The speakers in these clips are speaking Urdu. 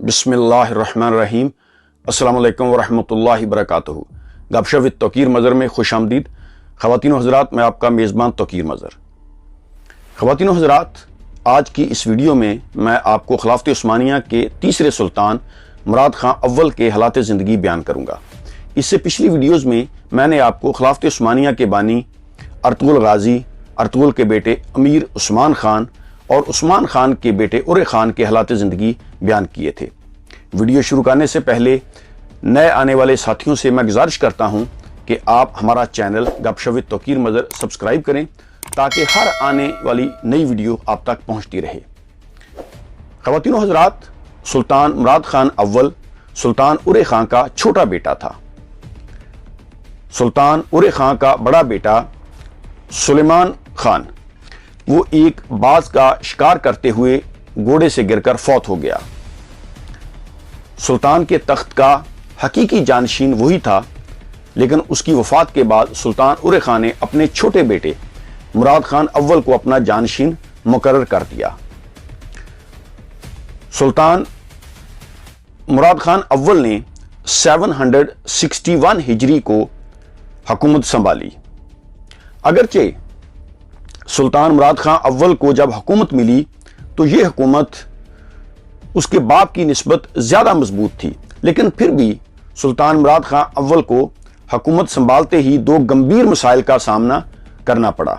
بسم اللہ الرحمن الرحیم۔ السلام علیکم ورحمۃ اللہ وبرکاتہ۔ گپ شپ وتھ توقیر مظہر میں خوش آمدید۔ خواتین و حضرات، میں آپ کا میزبان توقیر مظہر۔ خواتین و حضرات، آج کی اس ویڈیو میں آپ کو خلافت عثمانیہ کے تیسرے سلطان مراد خان اول کے حالات زندگی بیان کروں گا۔ اس سے پچھلی ویڈیوز میں نے آپ کو خلافت عثمانیہ کے بانی ارطغرل غازی، ارطغرل کے بیٹے امیر عثمان خان اور عثمان خان کے بیٹے عرے خان کے حالات زندگی بیان کیے تھے۔ ویڈیو شروع کرنے سے پہلے نئے آنے والے ساتھیوں سے میں گزارش کرتا ہوں کہ آپ ہمارا چینل گپ ship with Tauqeer Mazhar subscribe کریں تاکہ ہر آنے والی نئی ویڈیو آپ تک پہنچتی رہے۔ خواتین و حضرات، سلطان مراد خان اول سلطان عرے خان کا چھوٹا بیٹا تھا۔ سلطان عرے خان کا بڑا بیٹا سلیمان خان وہ ایک باز کا شکار کرتے ہوئے گھوڑے سے گر کر فوت ہو گیا۔ سلطان کے تخت کا حقیقی جانشین وہی تھا، لیکن اس کی وفات کے بعد سلطان عرے خان نے اپنے چھوٹے بیٹے مراد خان اول کو اپنا جانشین مقرر کر دیا۔ سلطان مراد خان اول نے 761 ہجری کو حکومت سنبھالی۔ اگرچہ سلطان مراد خان اول کو جب حکومت ملی تو یہ حکومت اس کے باپ کی نسبت زیادہ مضبوط تھی، لیکن پھر بھی سلطان مراد خان اول کو حکومت سنبھالتے ہی دو گمبھیر مسائل کا سامنا کرنا پڑا۔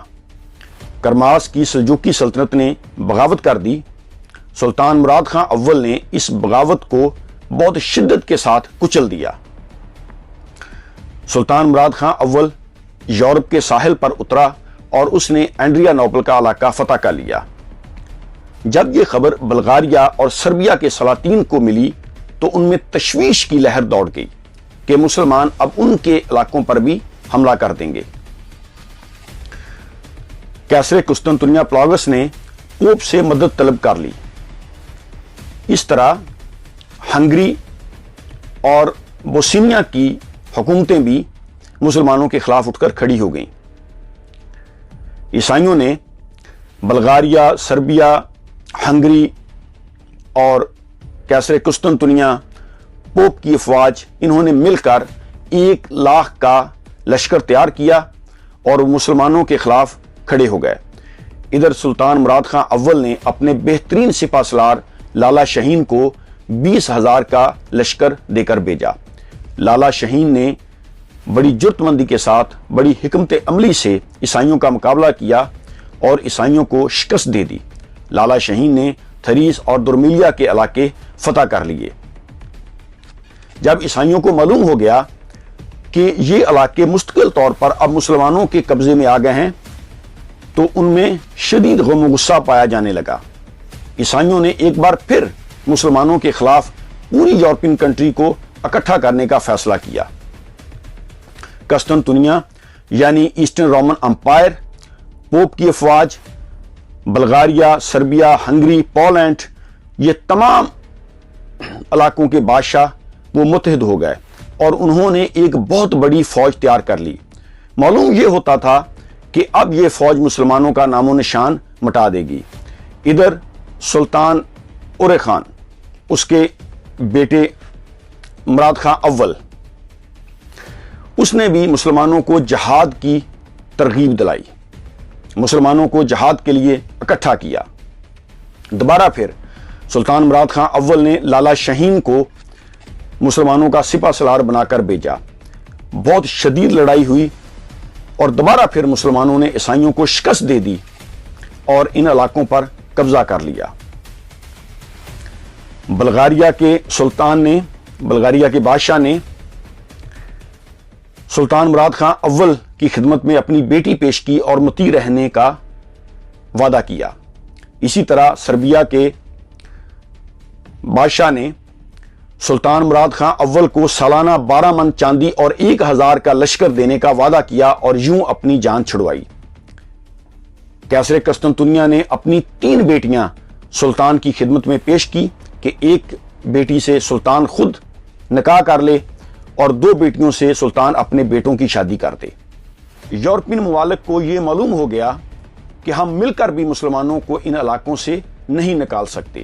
کرماس کی سلجوقی سلطنت نے بغاوت کر دی۔ سلطان مراد خان اول نے اس بغاوت کو بہت شدت کے ساتھ کچل دیا۔ سلطان مراد خان اول یورپ کے ساحل پر اترا اور اس نے اینڈریا نوبل کا علاقہ فتح کر لیا۔ جب یہ خبر بلغاریہ اور سربیا کے سلاطین کو ملی تو ان میں تشویش کی لہر دوڑ گئی کہ مسلمان اب ان کے علاقوں پر بھی حملہ کر دیں گے۔ قیصر قسطنطنیہ پلاگس نے پوپ سے مدد طلب کر لی۔ اس طرح ہنگری اور بوسنیا کی حکومتیں بھی مسلمانوں کے خلاف اٹھ کر کھڑی ہو گئیں۔ عیسائیوں نے بلغاریہ، سربیا، ہنگری اور قیصر قسطنطنیہ پوپ کی افواج انہوں نے مل کر 1,00,000 کا لشکر تیار کیا اور مسلمانوں کے خلاف کھڑے ہو گئے۔ ادھر سلطان مراد خان اول نے اپنے بہترین سپہ سالار لالا شاہین کو 20,000 کا لشکر دے کر بھیجا۔ لالا شاہین نے بڑی جرت مندی کے ساتھ بڑی حکمت عملی سے عیسائیوں کا مقابلہ کیا اور عیسائیوں کو شکست دے دی۔ لالا شاہین نے تھریس اور درمیلیا کے علاقے فتح کر لیے۔ جب عیسائیوں کو معلوم ہو گیا کہ یہ علاقے مستقل طور پر اب مسلمانوں کے قبضے میں آ گئے ہیں تو ان میں شدید غم و غصہ پایا جانے لگا۔ عیسائیوں نے ایک بار پھر مسلمانوں کے خلاف پوری یورپین کنٹری کو اکٹھا کرنے کا فیصلہ کیا۔ قسطنطنیہ یعنی ایسٹرن رومن امپائر، پوپ کی افواج، بلغاریہ، سربیا، ہنگری، پولینڈ، یہ تمام علاقوں کے بادشاہ وہ متحد ہو گئے اور انہوں نے ایک بہت بڑی فوج تیار کر لی۔ معلوم یہ ہوتا تھا کہ اب یہ فوج مسلمانوں کا نام و نشان مٹا دے گی۔ ادھر سلطان عرے خان، اس کے بیٹے مراد خان اول، اس نے بھی مسلمانوں کو جہاد کی ترغیب دلائی، مسلمانوں کو جہاد کے لیے اکٹھا کیا۔ دوبارہ پھر سلطان مراد خان اول نے لالا شاہین کو مسلمانوں کا سپہ سالار بنا کر بھیجا۔ بہت شدید لڑائی ہوئی اور دوبارہ پھر مسلمانوں نے عیسائیوں کو شکست دے دی اور ان علاقوں پر قبضہ کر لیا۔ بلغاریہ کے بادشاہ نے سلطان مراد خان اول کی خدمت میں اپنی بیٹی پیش کی اور مطیع رہنے کا وعدہ کیا۔ اسی طرح سربیا کے بادشاہ نے سلطان مراد خان اول کو سالانہ 12 من چاندی اور 1,000 کا لشکر دینے کا وعدہ کیا اور یوں اپنی جان چھڑوائی۔ قیصر قسطنطنیہ نے اپنی 3 بیٹیاں سلطان کی خدمت میں پیش کی کہ ایک بیٹی سے سلطان خود نکاح کر لے اور 2 بیٹیوں سے سلطان اپنے بیٹوں کی شادی کر دے۔ یورپین ممالک کو یہ معلوم ہو گیا کہ ہم مل کر بھی مسلمانوں کو ان علاقوں سے نہیں نکال سکتے۔